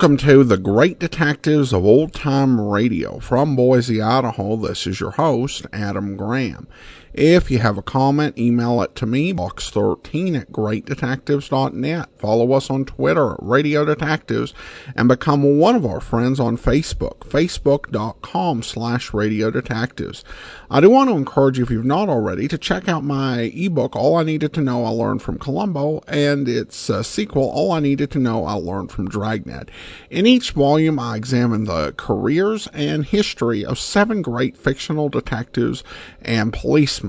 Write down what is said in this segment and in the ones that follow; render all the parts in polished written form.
Welcome to the Great Detectives of Old Time Radio. From Boise, Idaho, this is your host, Adam Graham. If you have a comment, email it to me, box13@greatdetectives.net. Follow us on Twitter at Radio Detectives and become one of our friends on Facebook, facebook.com/Radio Detectives. I do want to encourage you, if you've not already, to check out my ebook, All I Needed to Know I Learned from Columbo, and its sequel, All I Needed to Know I Learned from Dragnet. In each volume, I examine the careers and history of 7 great fictional detectives and policemen,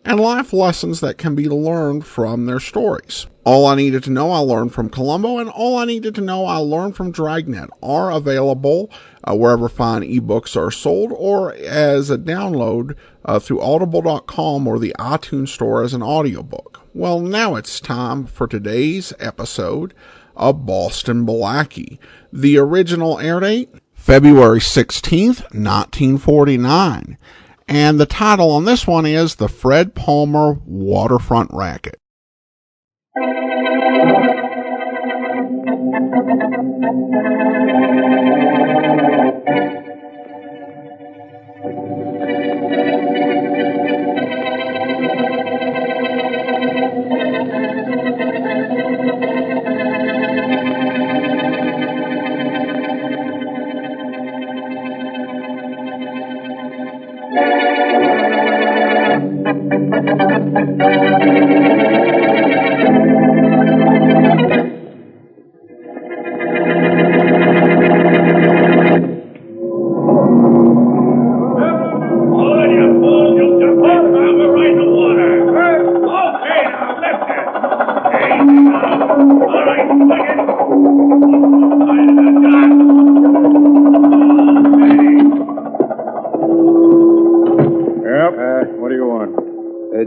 and life lessons that can be learned from their stories. All I Needed to Know I Learned from Columbo and All I Needed to Know I Learned from Dragnet are available wherever fine ebooks are sold, or as a download through audible.com or the iTunes Store as an audiobook. Well, now it's time for today's episode of Boston Blackie. The original air date, February 16th, 1949. And the title on this one is The Fred Palmer Waterfront Racket.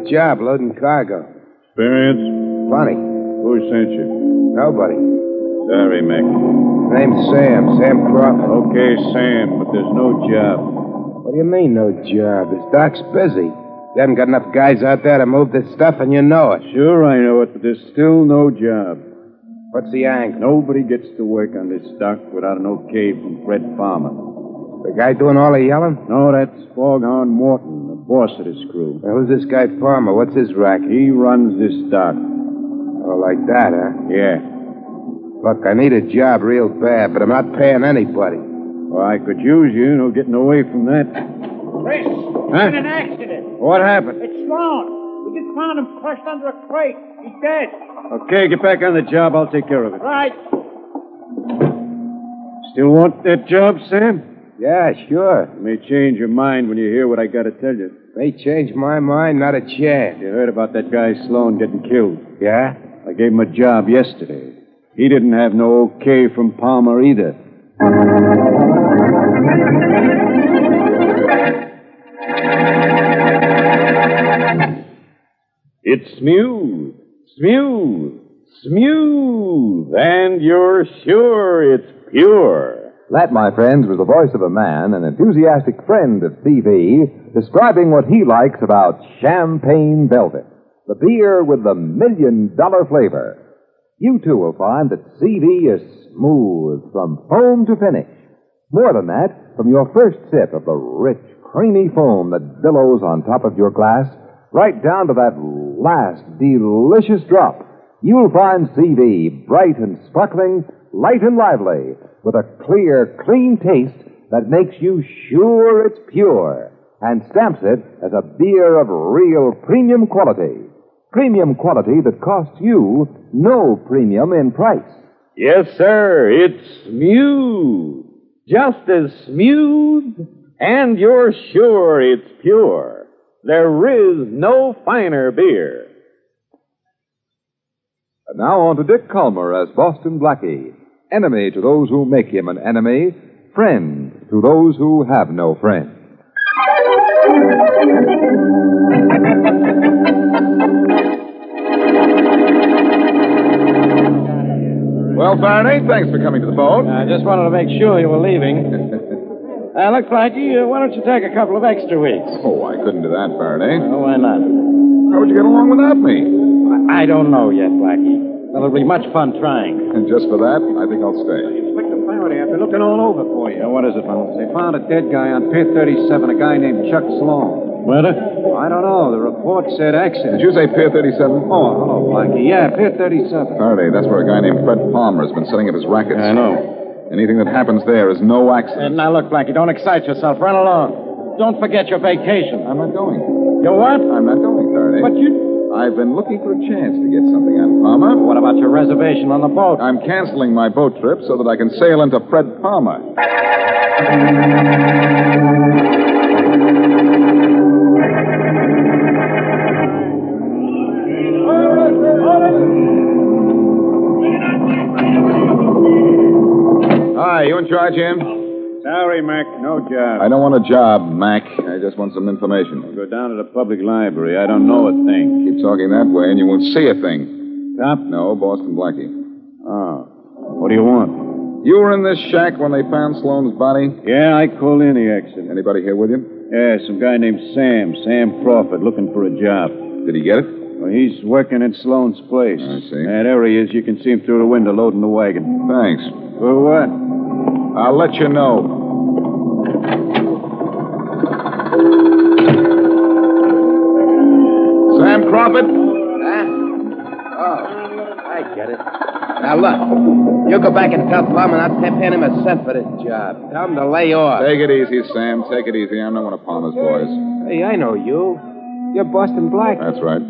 Job loading cargo. Experience? Funny. Who sent you? Nobody. Sorry, Mick. Name's Sam Crawford. Okay, Sam, but there's no job. What do you mean, no job? This dock's busy. You haven't got enough guys out there to move this stuff, and you know it. Sure, I know it, but there's still no job. What's the angle? Nobody gets to work on this dock without an okay from Fred Palmer. The guy doing all the yelling? No, that's Foghorn Morton, the boss of this crew. Now, who's this guy Palmer? What's his racket? He runs this dock. Oh, like that, huh? Yeah. Look, I need a job real bad, but I'm not paying anybody. Well, I could use you, no getting away from that. Chris, Huh? in an accident. What happened? It's Sloan. We just found him crushed under a crate. He's dead. Okay, get back on the job. I'll take care of it. Right. Still want that job, Sam? Yeah, sure. You may change your mind when you hear what I got to tell you. May change my mind, not a chance. You heard about that guy Sloan getting killed. Yeah? I gave him a job yesterday. He didn't have no okay from Palmer either. It's smooth, and you're sure it's pure. That, my friends, was the voice of a man, an enthusiastic friend of CV, describing what he likes about Champagne Velvet, the beer with the $1 million flavor. You, too, will find that CV is smooth from foam to finish. More than that, from your first sip of the rich, creamy foam that billows on top of your glass, right down to that last delicious drop, you'll find CV bright and sparkling, light and lively, with a clear, clean taste that makes you sure it's pure and stamps it as a beer of real premium quality. Premium quality that costs you no premium in price. Yes, sir, it's smooth. Just as smooth, and you're sure it's pure. There is no finer beer. And now on to Dick Calmer as Boston Blackie. Enemy to those who make him an enemy, friend to those who have no friend. Well, Faraday, thanks for coming to the phone. I just wanted to make sure you were leaving. Look, Blackie, why don't you take a couple of extra weeks? Oh, I couldn't do that, Faraday. Oh, why not? How would you get along without me? I don't know yet, Blackie. Well, it'll be much fun trying. And just for that, I think I'll stay. Inspector Faraday, I've been looking all over for you. What is it, Mullins? They found a dead guy on Pier 37, a guy named Chuck Sloan. Murder? I don't know. The report said accident. Did you say Pier 37? Oh, hello, Blackie. Yeah, Pier 37. Faraday, that's where a guy named Fred Palmer has been setting up his rackets. I know. Anything that happens there is no accident. Now, look, Blackie, don't excite yourself. Run along. Don't forget your vacation. I'm not going. Your what? I'm not going, Faraday. But you... I've been looking for a chance to get something on Palmer. What about your reservation on the boat? I'm canceling my boat trip so that I can sail into Fred Palmer. Hi, you in charge, Jim? Sorry, Mac. No job. I don't want a job, Mac. I just want some information. Go down to the public library. I don't know a thing. Keep talking that way and you won't see a thing. Cop? No, Boston Blackie. Oh. What do you want? You were in this shack when they found Sloan's body? Yeah, I called in the accident. Anybody here with you? Yeah, some guy named Sam Crawford, looking for a job. Did he get it? Well, he's working at Sloan's place. I see. And there he is. You can see him through the window loading the wagon. Thanks. For what? I'll let you know. Sam Crawford? Huh? Oh, I get it. Now, look. You go back and tell Palmer not to pay him a cent for this job. Tell him to lay off. Take it easy, Sam. Take it easy. I'm not one of Palmer's boys. Hey, I know you. You're Boston Black. That's right.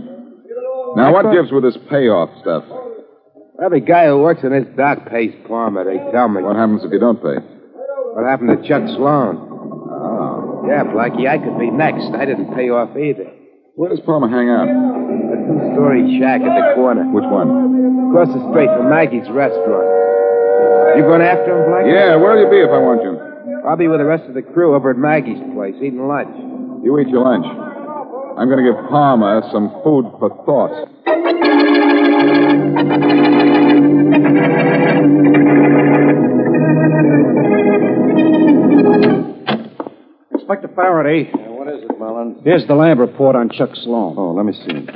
Now, what gives with this payoff stuff? Every guy who works in this dock pays Palmer, they tell me. What happens if you don't pay? What happened to Chuck Sloan? Oh. Yeah, Blackie, I could be next. I didn't pay off either. Where does Palmer hang out? A two-story shack at the corner. Which one? Across the street from Maggie's restaurant. You going after him, Blackie? Yeah, where'll you be if I want you? I'll be with the rest of the crew over at Maggie's place, eating lunch. You eat your lunch. I'm going to give Palmer some food for thought. Inspector Faraday. What is it, Mullins? Here's the lab report on Chuck Sloan. Oh, let me see.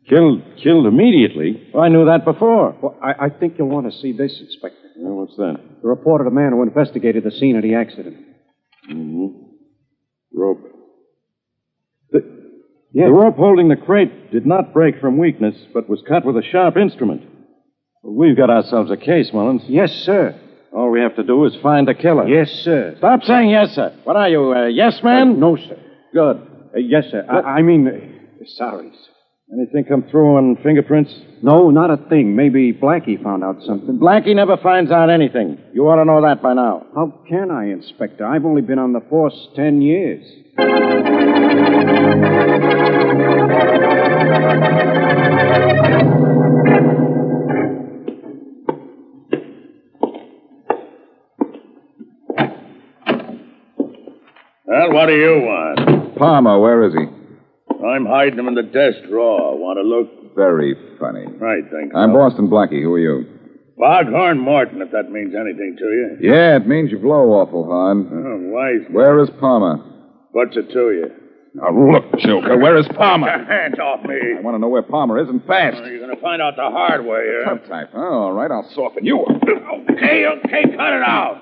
Killed immediately? I knew that before. Well, I think you'll want to see this, Inspector. Well, what's that? The report of the man who investigated the scene of the accident. Mm-hmm. Rope. The rope holding the crate did not break from weakness, but was cut with a sharp instrument. Well, we've got ourselves a case, Mullins. Yes, sir. All we have to do is find the killer. Yes, sir. Stop saying yes, sir. What are you, a yes man? No, sir. Good. Yes, sir. Sorry, sir. Anything come through on fingerprints? No, not a thing. Maybe Blackie found out something. Blackie never finds out anything. You ought to know that by now. How can I, Inspector? I've only been on the force 10 years. Well, what do you want? Palmer, where is he? I'm hiding him in the desk drawer. Want to look? Very funny. I think so. I'm Boston Blackie. Who are you? Foghorn Morton, if that means anything to you. Yeah, it means you blow awful hard. Oh, wise. Where is Palmer? What's it to you? Now, look, Joker, where is Palmer? Hands off me. I want to know where Palmer is and fast. You're going to find out the hard way here. Tough type. Oh, all right, I'll soften you up. Okay, cut it out.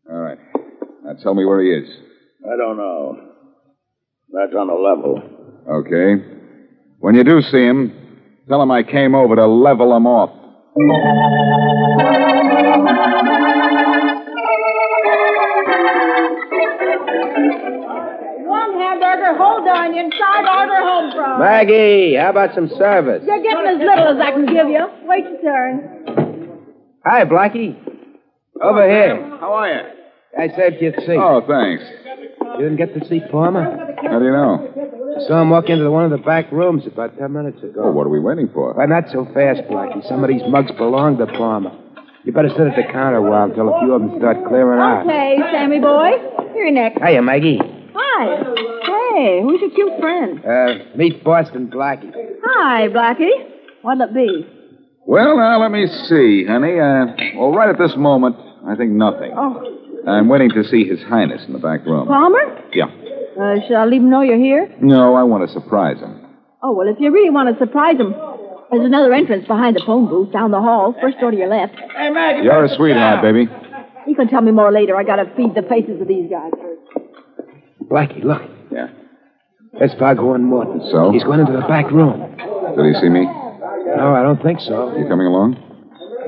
All right. Now tell me where he is. I don't know. That's on the level. Okay. When you do see him, tell him I came over to level him off. One hamburger, whole onion, side order home from. Maggie, how about some service? You're getting as little as I can give you. Wait your turn. Hi, Blackie. Over here. How are you? I saved you a seat. Oh, thanks. You didn't get to see Palmer? How do you know? I saw him walk into one of the back rooms about 10 minutes ago. Oh, what are we waiting for? Well, not so fast, Blackie. Some of these mugs belong to Palmer. You better sit at the counter a while until a few of them start clearing out. Okay, Sammy boy. You're next. Hiya, Maggie. Hi. Hey, who's your cute friend? Meet Boston Blackie. Hi, Blackie. What'll it be? Well, now, let me see, honey. Well, right at this moment, I think nothing. Oh, I'm waiting to see His Highness in the back room. Palmer? Yeah. Shall I leave him know you're here? No, I want to surprise him. Oh, well, if you really want to surprise him, There's another entrance behind the phone booth, down the hall, first door to your left. Hey, Maggie. You're a sweetheart, baby. You can tell me more later. I gotta feed the faces of these guys first. Blackie, look. Yeah. That's Foghorn Morton. So? He's going into the back room. Did he see me? No, I don't think so. You coming along?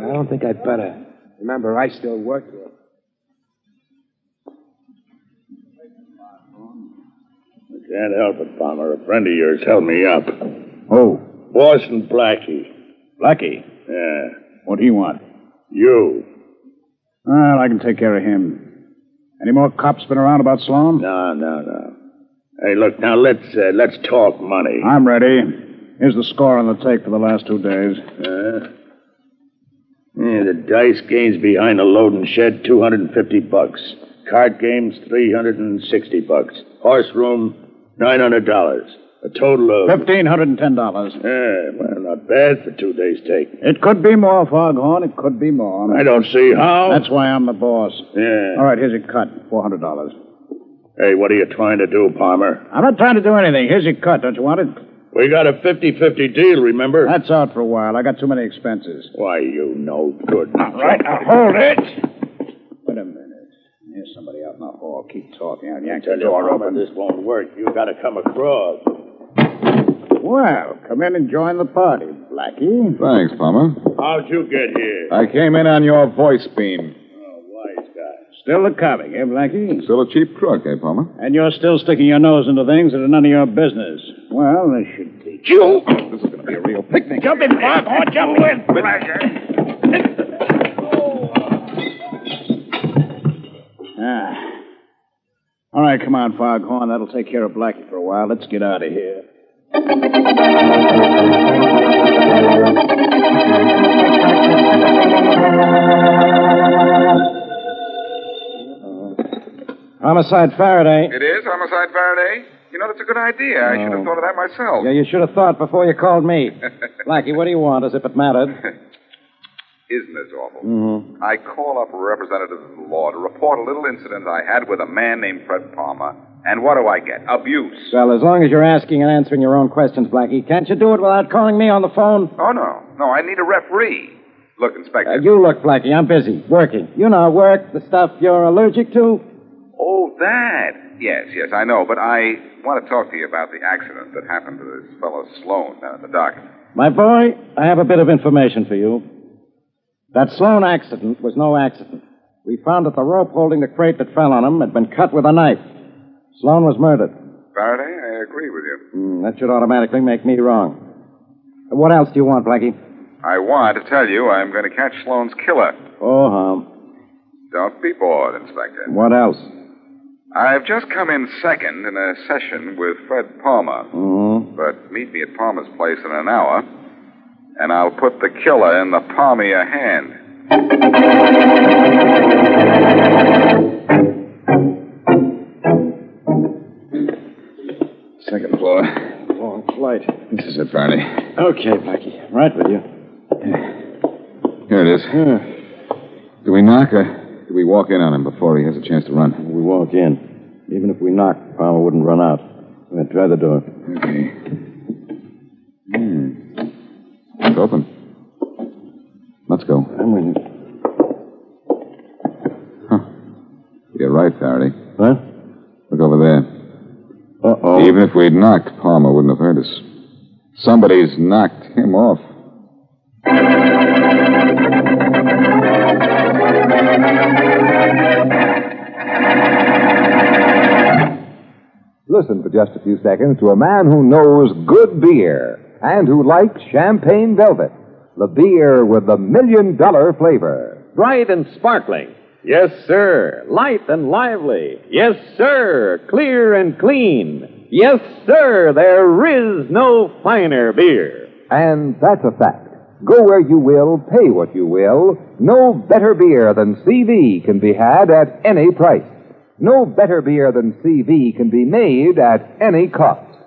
I don't think I'd better. Remember, I still work here. I can't help it, Palmer. A friend of yours held me up. Oh, Boston Blackie. Blackie. Yeah. What do you want? You. Well, I can take care of him. Any more cops been around about Sloan? No. Hey, look, now let's talk money. I'm ready. Here's the score on the tape for the last 2 days. The dice games behind the loading shed, $250. Card games, $360. Horse room, $900. A total of $1,510. Yeah, well, not bad for 2 days' take. It could be more, Foghorn. It could be more. I don't see how. That's why I'm the boss. Yeah. All right, here's your cut. $400. Hey, what are you trying to do, Palmer? I'm not trying to do anything. Here's your cut. Don't you want it? We got a 50-50 deal, remember? That's out for a while. I got too many expenses. Why, you no good. All right, now hold it. Wait a minute. There's somebody out in the hall. Keep talking. I'll yank the door Palmer, open. this won't work. You got to come across. Well, come in and join the party, Blackie. Thanks, Palmer. How'd you get here? I came in on your voice beam. Oh, wise guy. Still a comic, eh, Blackie? Still a cheap crook, eh, Palmer? And you're still sticking your nose into things that are none of your business. Well, this should teach you. This is going to be a real picnic. Jump in, Foghorn. Jump in. All right, come on, Foghorn. That'll take care of Blackie for a while. Let's get out of here. Homicide Faraday. It is Homicide Faraday? You know, that's a good idea. I should have thought of that myself. Yeah, you should have thought before you called me. Blackie, what do you want, as if it mattered? Isn't this awful? Mm-hmm. I call up representatives of the law to report a little incident I had with a man named Fred Palmer. And what do I get? Abuse. Well, as long as you're asking and answering your own questions, Blackie, can't you do it without calling me on the phone? Oh, no. No, I need a referee. Look, Inspector. You look, Blackie. I'm busy. Working. You know, work, the stuff you're allergic to. Oh, that. Yes, I know. But I want to talk to you about the accident that happened to this fellow Sloan down at the dock. My boy, I have a bit of information for you. That Sloan accident was no accident. We found that the rope holding the crate that fell on him had been cut with a knife. Sloan was murdered. Faraday, I agree with you. That should automatically make me wrong. What else do you want, Blackie? I want to tell you I'm going to catch Sloan's killer. Oh, Don't be bored, Inspector. What else? I've just come in second in a session with Fred Palmer. Mm-hmm. But meet me at Palmer's place in an hour, and I'll put the killer in the palm of your hand. Second floor. Long flight. This is it, Faraday. Okay, Blackie. Right with you. Here it is. Do we knock or do we walk in on him before he has a chance to run? We walk in. Even if we knock, Palmer wouldn't run out. Try the door. Okay. It's open. Let's go. I'm with you. Huh. You're right, Faraday. What? Look over there. Uh-oh. Even if we'd knocked, Palmer wouldn't have heard us. Somebody's knocked him off. Listen for just a few seconds to a man who knows good beer and who likes champagne velvet, the beer with the $1 million flavor. Bright and sparkling. Yes, sir. Light and lively. Yes, sir. Clear and clean. Yes, sir. There is no finer beer. And that's a fact. Go where you will, pay what you will. No better beer than CV can be had at any price. No better beer than CV can be made at any cost.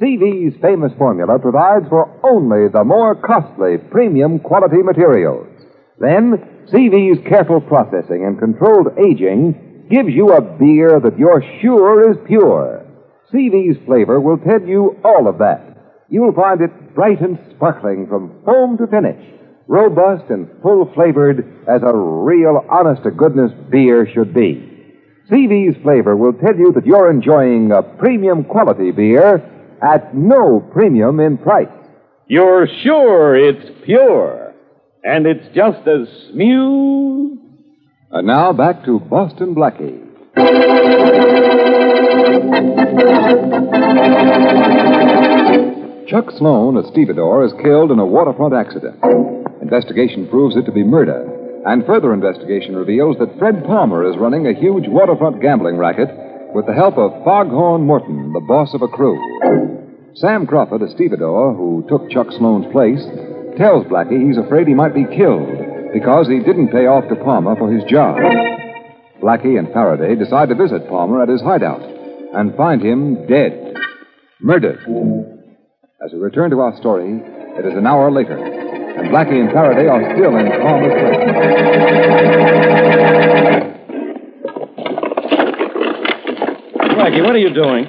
CV's famous formula provides for only the more costly premium quality materials. Then, CV's careful processing and controlled aging gives you a beer that you're sure is pure. CV's flavor will tell you all of that. You'll find it bright and sparkling from foam to finish, robust and full-flavored as a real honest-to-goodness beer should be. CV's flavor will tell you that you're enjoying a premium quality beer at no premium in price. You're sure it's pure, and it's just as smooth. And now back to Boston Blackie. Chuck Sloan, a stevedore, is killed in a waterfront accident. Investigation proves it to be murder, and further investigation reveals that Fred Palmer is running a huge waterfront gambling racket with the help of Foghorn Morton, the boss of a crew. Sam Crawford, a stevedore who took Chuck Sloan's place, tells Blackie he's afraid he might be killed because he didn't pay off to Palmer for his job. Blackie and Faraday decide to visit Palmer at his hideout and find him dead, murdered. As we return to our story, it is an hour later, and Blackie and Faraday are still in Palmer's place. Blackie, what are you doing?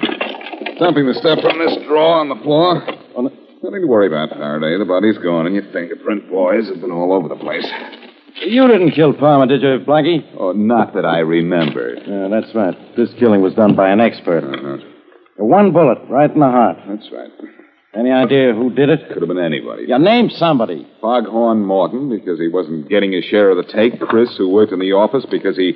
Dumping the stuff from this drawer on the floor. Nothing to worry about, Faraday. The body's gone, and your fingerprint boys have been all over the place. You didn't kill Palmer, did you, Blackie? Oh, not that I remember. Yeah, that's right. This killing was done by an expert. Uh-huh. One bullet, right in the heart. That's right. Any idea who did it? Could have been anybody. Yeah, name somebody. Foghorn Morton, because he wasn't getting his share of the take. Chris, who worked in the office, because he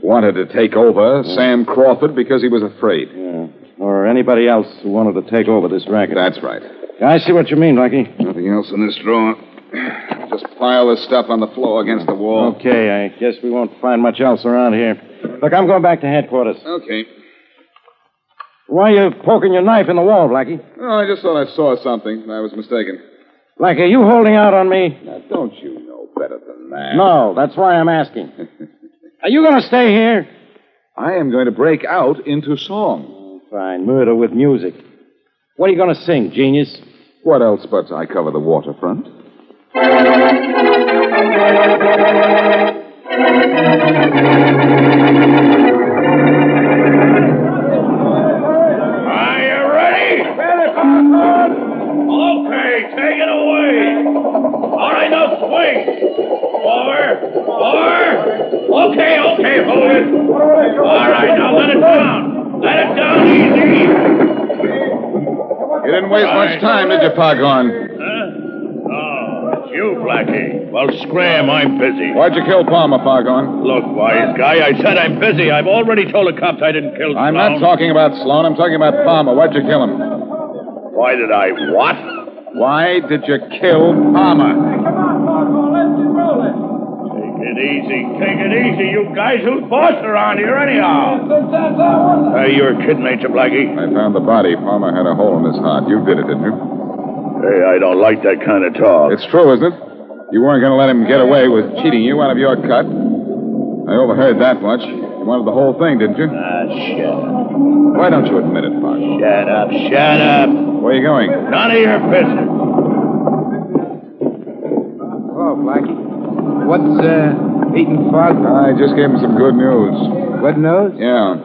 wanted to take over. Sam Crawford, because he was afraid. Yeah. Or anybody else who wanted to take over this racket. That's right. I see what you mean, Blackie. Nothing else in this drawer. Just pile this stuff on the floor against the wall. Okay, I guess we won't find much else around here. Look, I'm going back to headquarters. Okay. Why are you poking your knife in the wall, Blackie? Oh, I just thought I saw something. I was mistaken. Blackie, are you holding out on me? Now, don't you know better than that? No, that's why I'm asking. Are you going to stay here? I am going to break out into song. Fine, murder with music. What are you going to sing, genius? What else but I cover the waterfront? Are you ready? Ready, Foghorn. Okay, take it away. All right, now swing. Forward. Okay, hold it. All right, now let it down. Let it down easy. You didn't waste much time, did you, Foghorn? Oh, it's you, Blackie. Well, scram, I'm busy. Why'd you kill Palmer, Foghorn? Look, wise guy, I said I'm busy. I've already told the cops I didn't kill Sloan. I'm not talking about Sloan. I'm talking about Palmer. Why'd you kill him? Why did I what? Why did you kill Palmer? Take it easy, you guys. Who's boss around here, anyhow? Hey, you're a kid, ain't you, Blackie? I found the body. Palmer had a hole in his heart. You did it, didn't you? Hey, I don't like that kind of talk. It's true, isn't it? You weren't going to let him get away with cheating you out of your cut. I overheard that much. You wanted the whole thing, didn't you? Shut up. Why don't you admit it, Foghorn? Shut up. Where are you going? None of your business. Oh, Blackie. What's, eating Foghorn? I just gave him some good news. Good news? Yeah.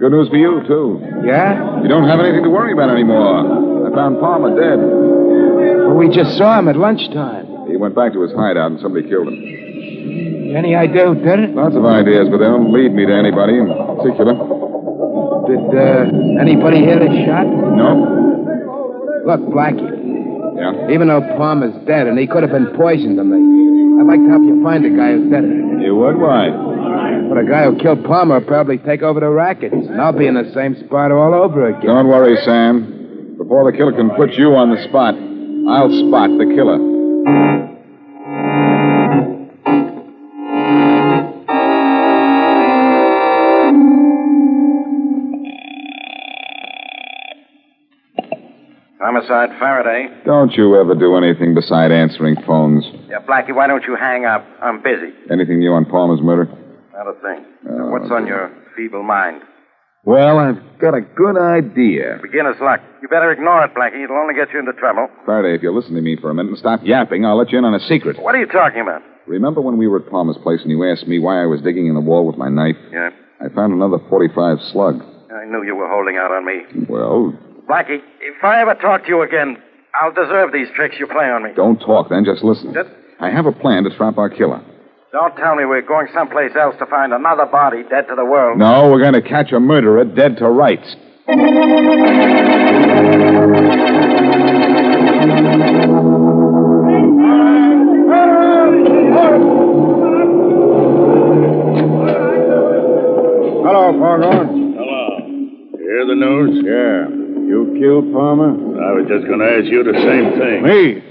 Good news for you, too. Yeah? You don't have anything to worry about anymore. I found Palmer dead. Well, we just saw him at lunchtime. He went back to his hideout and somebody killed him. Any idea who did it? Lots of ideas, but they don't lead me to anybody in particular. Did, anybody hear the shot? No. Look, Blackie. Yeah? Even though Palmer's dead and he could have been poisoned, I'd like to help you find the guy who did it. You would? Why? Well, the guy who killed Palmer will probably take over the rackets, and I'll be in the same spot all over again. Don't worry, Sam. Before the killer can put you on the spot, I'll spot the killer. Homicide Faraday. Don't you ever do anything beside answering phones. Yeah, Blackie, why don't you hang up? I'm busy. Anything new on Palmer's murder? Not a thing. What's on your feeble mind? Well, I've got a good idea. Beginner's luck. You better ignore it, Blackie. It'll only get you into trouble. Faraday, if you'll listen to me for a minute and stop yapping, I'll let you in on a secret. What are you talking about? Remember when we were at Palmer's place and you asked me why I was digging in the wall with my knife? Yeah. I found another .45 slug. I knew you were holding out on me. Well... Blackie, if I ever talk to you again, I'll deserve these tricks you play on me. Don't talk then, just listen. Just- I have a plan to trap our killer. Don't tell me we're going someplace else to find another body dead to the world. No, we're going to catch a murderer dead to rights. Hello, Foghorn. Hello. Hear the news? Yeah. You killed Palmer? I was just going to ask you the same thing. Me?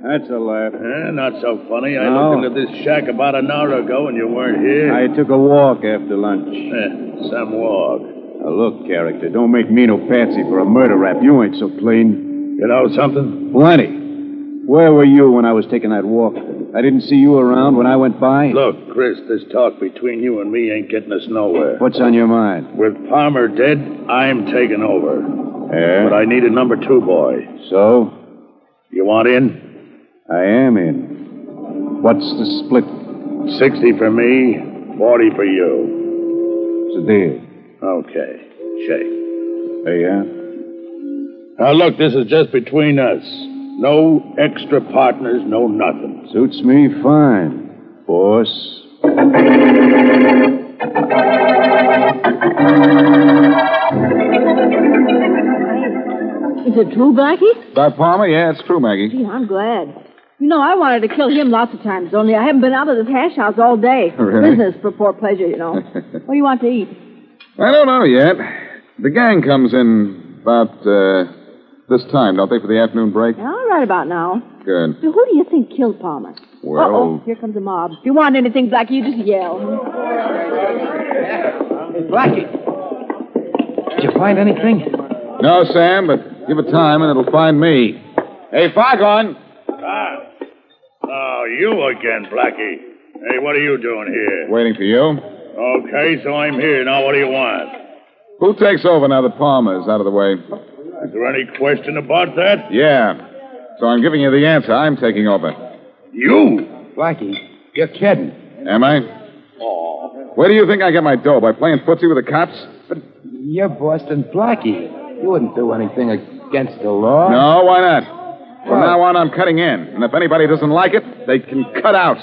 That's a laugh. Not so funny. I No. looked into this shack about an hour ago and you weren't here. I took a walk after lunch. Some walk. Now, look, character, don't make me no patsy for a murder rap. You ain't so clean. You know something? Plenty. Where were you when I was taking that walk? I didn't see you around when I went by. Look, Chris, this talk between you and me ain't getting us nowhere. What's on your mind? With Palmer dead, I'm taking over. Yeah? But I need a number 2 boy. So? You want in? I am in. What's the split? 60 for me, 40 for you. It's a deal. Okay. Shake. Hey, yeah? Now, look, this is just between us. No extra partners, no nothing. Suits me fine, boss. Is it true, Blackie? About Palmer? Yeah, it's true, Maggie. Gee, I'm glad. You know, I wanted to kill him lots of times, only I haven't been out of this hash house all day. Really? Business before pleasure, you know. What do you want to eat? I don't know yet. The gang comes in about this time, don't they, for the afternoon break? All right about now. Good. So who do you think killed Palmer? Well- Uh-oh, here comes the mob. If you want anything, Blackie, you just yell. Hey, Blackie. Did you find anything? No, Sam, but give it time and it'll find me. Hey, Foghorn! Oh, you again, Blackie. Hey, what are you doing here? Waiting for you. Okay, so I'm here. Now, what do you want? Who takes over now that Palmer's out of the way? Is there any question about that? Yeah. So I'm giving you the answer. I'm taking over. You? Blackie, you're kidding. Am I? Oh. Where do you think I get my dough? By playing footsie with the cops? But you're Boston Blackie. You wouldn't do anything against the law. No, why not? From now on, I'm cutting in. And if anybody doesn't like it, they can cut out.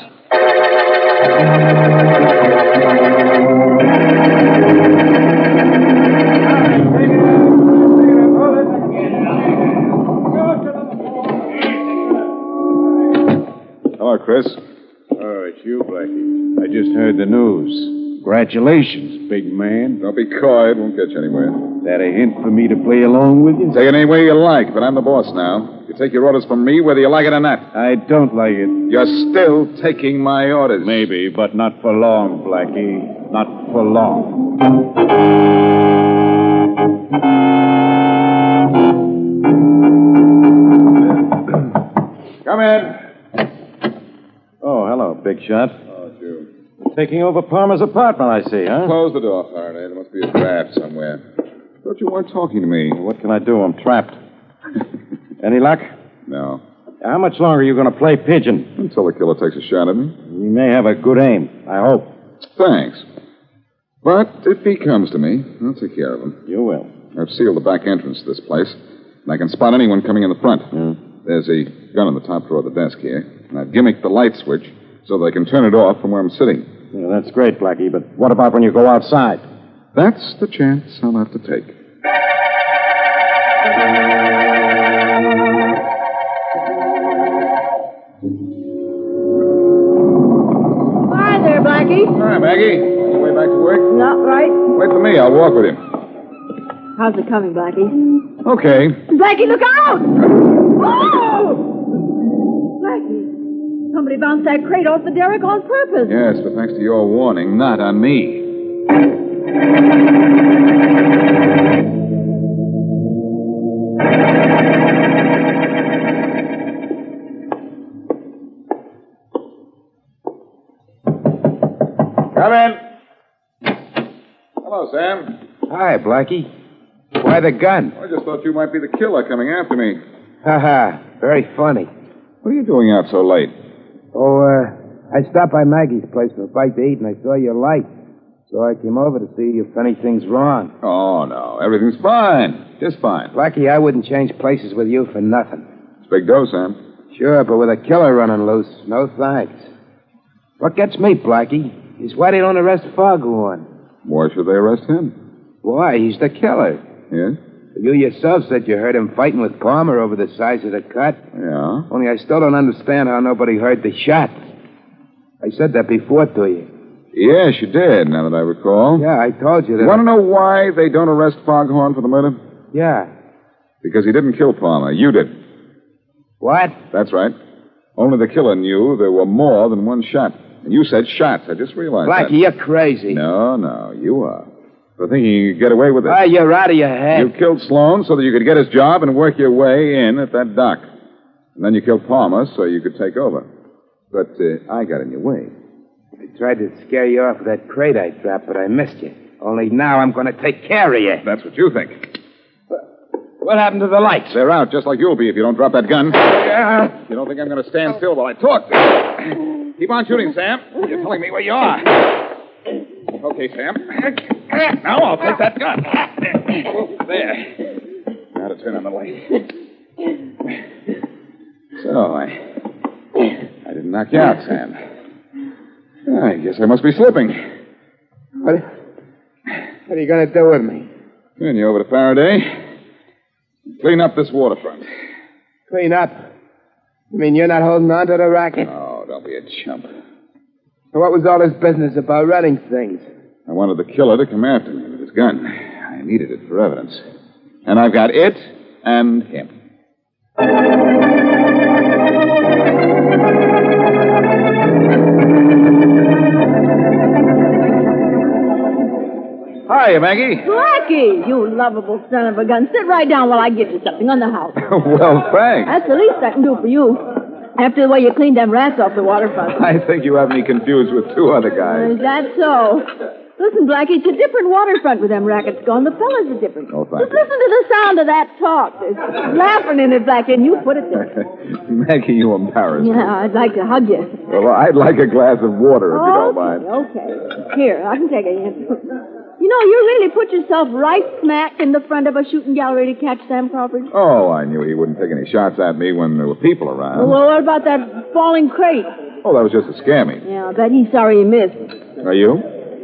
Hello, Chris. Oh, it's you, Blackie. I just heard the news. Congratulations, big man. Don't be coy. It won't get you anywhere. That a hint for me to play along with you? Take it any way you like, but I'm the boss now. You take your orders from me whether you like it or not. I don't like it. You're still taking my orders. Maybe, but not for long, Blackie. Not for long. Come in. Oh, hello, big shot. Oh, it's you. Taking over Palmer's apartment, I see, huh? Close the door, Faraday. There must be a draft somewhere. Thought you weren't talking to me. What can I do? I'm trapped. Any luck? No. How much longer are you going to play pigeon? Until the killer takes a shot at me. You may have a good aim, I hope. Thanks. But if he comes to me, I'll take care of him. You will. I've sealed the back entrance to this place, and I can spot anyone coming in the front. There's a gun in the top drawer of the desk here, and I've gimmicked the light switch so they can turn it off from where I'm sitting. Yeah, that's great, Blackie, but what about when you go outside? That's the chance I'll have to take. Hi there, Blackie. Hi, Maggie. On your way back to work? Not right. Wait for me. I'll walk with him. How's it coming, Blackie? Okay. Blackie, look out! Oh! Blackie, somebody bounced that crate off the derrick on purpose. Yes, but thanks to your warning, not on me. Come in. Hello, Sam. Hi, Blackie. Why the gun? I just thought you might be the killer coming after me. Ha. Very funny. What are you doing out so late? Oh, I stopped by Maggie's place for a bite to eat, and I saw your light. So I came over to see if anything's wrong. Oh, no. Everything's fine. Just fine. Blackie, I wouldn't change places with you for nothing. It's big dough, Sam. Sure, but with a killer running loose, no thanks. What gets me, Blackie, is why they don't arrest Foghorn. Why should they arrest him? Why? He's the killer. Yes? You yourself said you heard him fighting with Palmer over the size of the cut. Yeah? Only I still don't understand how nobody heard the shot. I said that before to you. Yes, you did, now that I recall. Yeah, I told you that. You want to know why they don't arrest Foghorn for the murder? Yeah. Because he didn't kill Palmer. You did. What? That's right. Only the killer knew there were more than one shot. And you said shots. I just realized that. Blackie, you're crazy. No, you are. For thinking you could get away with it. Ah, you're out of your head. You killed Sloan so that you could get his job and work your way in at that dock. And then you killed Palmer so you could take over. But I got in your way. I tried to scare you off with that crate I dropped, but I missed you. Only now I'm going to take care of you. That's what you think. What happened to the lights? They're out, just like you'll be if you don't drop that gun. Yeah. You don't think I'm going to stand still while I talk? Keep on shooting, Sam. You're telling me where you are. Okay, Sam. Now I'll take that gun. There. Now to turn on the light. So, I didn't knock you out, Sam. I guess I must be slipping. What are you going to do with me? Turn you over to Faraday. Clean up this waterfront. Clean up? You mean you're not holding on to the racket? Oh, don't be a chump. So what was all this business about running things? I wanted the killer to come after me with his gun. I needed it for evidence. And I've got it and him. Hi, Maggie. Blackie, you lovable son of a gun. Sit right down while I give you something on the house. Well, thanks. That's the least I can do for you. After the way you cleaned them rats off the waterfront. I think you have me confused with two other guys. Is that so? Listen, Blackie, it's a different waterfront with them rackets going. The fellas are different. Oh, thank Just listen to the sound of that talk. There's laughing in it, Blackie, and you put it there. Maggie, you embarrass me. Yeah, I'd like to hug you. Well, I'd like a glass of water, if you don't mind. Okay. Here, I can take a hint. You know, you really put yourself right smack in the front of a shooting gallery to catch Sam Crawford. Oh, I knew he wouldn't take any shots at me when there were people around. Well, what about that falling crate? Oh, that was just to scare me. Yeah, I bet he's sorry he missed. Are you?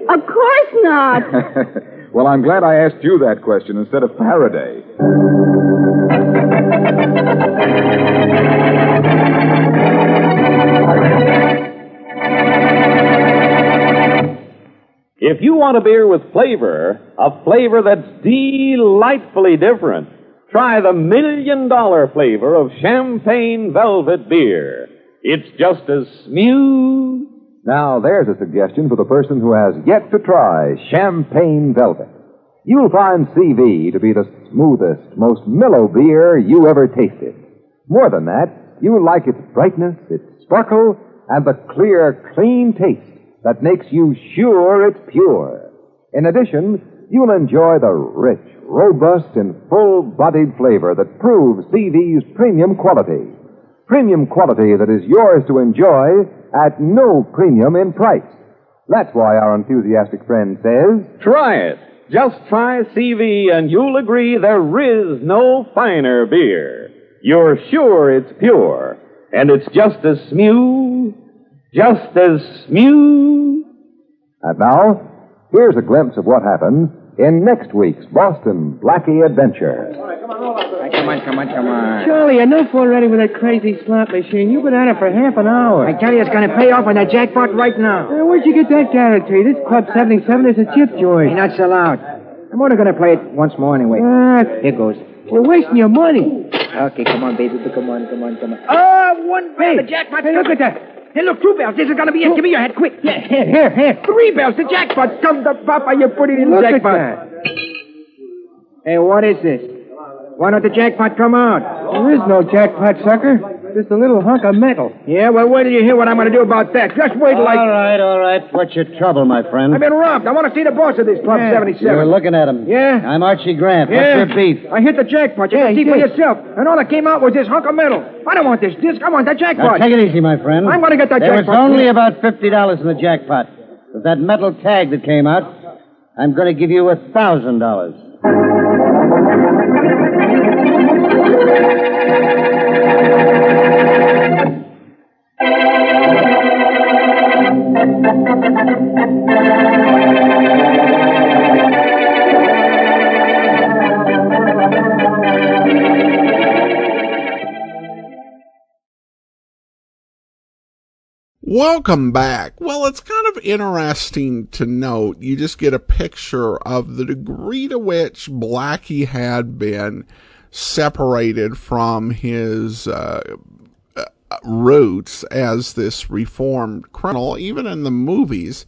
Of course not. Well, I'm glad I asked you that question instead of Faraday. If you want a beer with flavor, a flavor that's delightfully different, try the $1 million flavor of Champagne Velvet Beer. It's just as smooth. Now, there's a suggestion for the person who has yet to try Champagne Velvet. You'll find CV to be the smoothest, most mellow beer you ever tasted. More than that, you'll like its brightness, its sparkle, and the clear, clean taste that makes you sure it's pure. In addition, you'll enjoy the rich, robust, and full-bodied flavor that proves CV's premium quality. Premium quality that is yours to enjoy at no premium in price. That's why our enthusiastic friend says, Try it. Just try CV and you'll agree there is no finer beer. You're sure it's pure. And it's just as smooth. Just as smooth. And now, here's a glimpse of what happens in next week's Boston Blackie Adventure. Come on. Charlie, enough already with that crazy slot machine. You've been at it for half an hour. I tell you, it's going to pay off on that jackpot right now. Where'd you get that guarantee? This Club 77 is a chip joint. Hey, not so loud. I'm only going to play it once more anyway. Here goes. You're wasting your money. Okay, come on, baby. Come on. Oh, one bell. The jackpot. Hey, look at that. Hey, look, 2 bells. This is going to be it. Give me your head, quick. Here. 3 bells. The jackpot. Come the papa. You put it in the Look jackpot. at that. Hey, what is this? Why don't the jackpot come out? There is no jackpot, sucker. Just a little hunk of metal. Yeah, well, wait till you hear what I'm going to do about that. Just wait till All right. What's your trouble, my friend? I've been robbed. I want to see the boss of this Club 77. You're looking at him. Yeah? I'm Archie Grant. Yeah. What's your beef? I hit the jackpot. You can see for yourself. And all that came out was this hunk of metal. I don't want this disc. I want that Now, jackpot. take it easy, my friend. I'm going to get that There jackpot. was only about $50 in the jackpot. With that metal tag that came out, I'm going to give you $1,000. Welcome back. Well, it's kind of interesting to note, you just get a picture of the degree to which Blackie had been separated from his roots as this reformed criminal, even in the movies.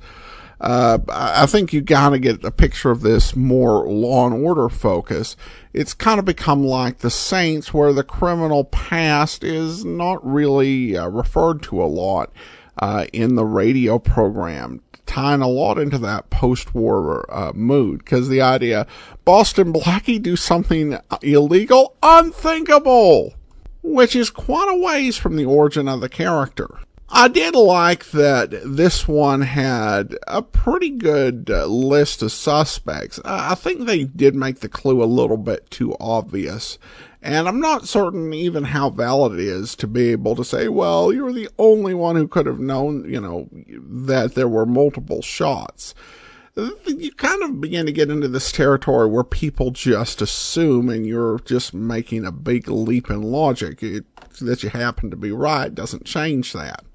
I think you gotta get a picture of this more Law and Order focus. It's kind of become like The Saints, where the criminal past is not really referred to a lot in the radio program, tying a lot into that post-war mood, because the idea, Boston Blackie do something illegal? Unthinkable! Which is quite a ways from the origin of the character. I did like that this one had a pretty good list of suspects. I think they did make the clue a little bit too obvious. And I'm not certain even how valid it is to be able to say, well, you're the only one who could have known, that there were multiple shots. You kind of begin to get into this territory where people just assume, and you're just making a big leap in logic. That you happen to be right doesn't change that.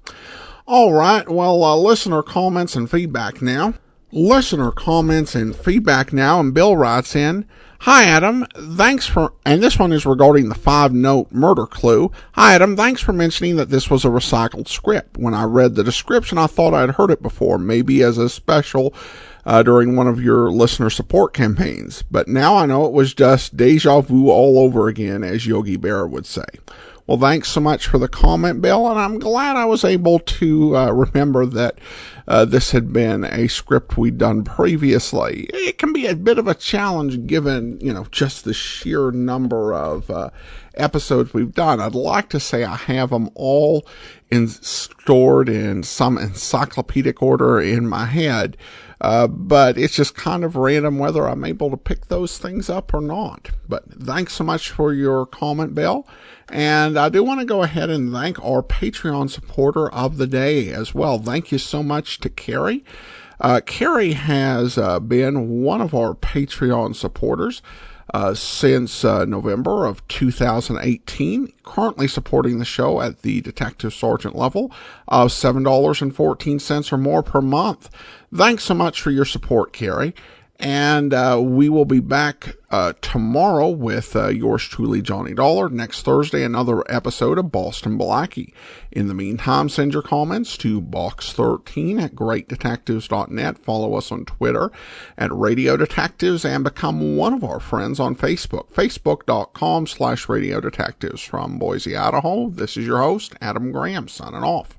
All right, well, listener comments and feedback now. And Bill writes in, "Hi, Adam. And this one is regarding the 5-note murder clue. Hi, Adam. Thanks for mentioning that this was a recycled script. When I read the description, I thought I'd heard it before, maybe as a special during one of your listener support campaigns. But now I know it was just deja vu all over again, as Yogi Berra would say." Well, thanks so much for the comment, Bill, and I'm glad I was able to remember that this had been a script we'd done previously. It can be a bit of a challenge given, just the sheer number of episodes we've done. I'd like to say I have them all stored in some encyclopedic order in my head, but it's just kind of random whether I'm able to pick those things up or not. But thanks so much for your comment, Bill. And I do want to go ahead and thank our Patreon supporter of the day as well. Thank you so much to Carrie. Carrie has been one of our Patreon supporters since November of 2018, currently supporting the show at the Detective Sergeant level of $7.14 or more per month. Thanks so much for your support, Carrie. And we will be back tomorrow with yours truly, Johnny Dollar. Next Thursday, another episode of Boston Blackie. In the meantime, send your comments to box13@greatdetectives.net. Follow us on Twitter at Radio Detectives and become one of our friends on Facebook. Facebook.com/Radio Detectives. From Boise, Idaho, this is your host, Adam Graham, signing off.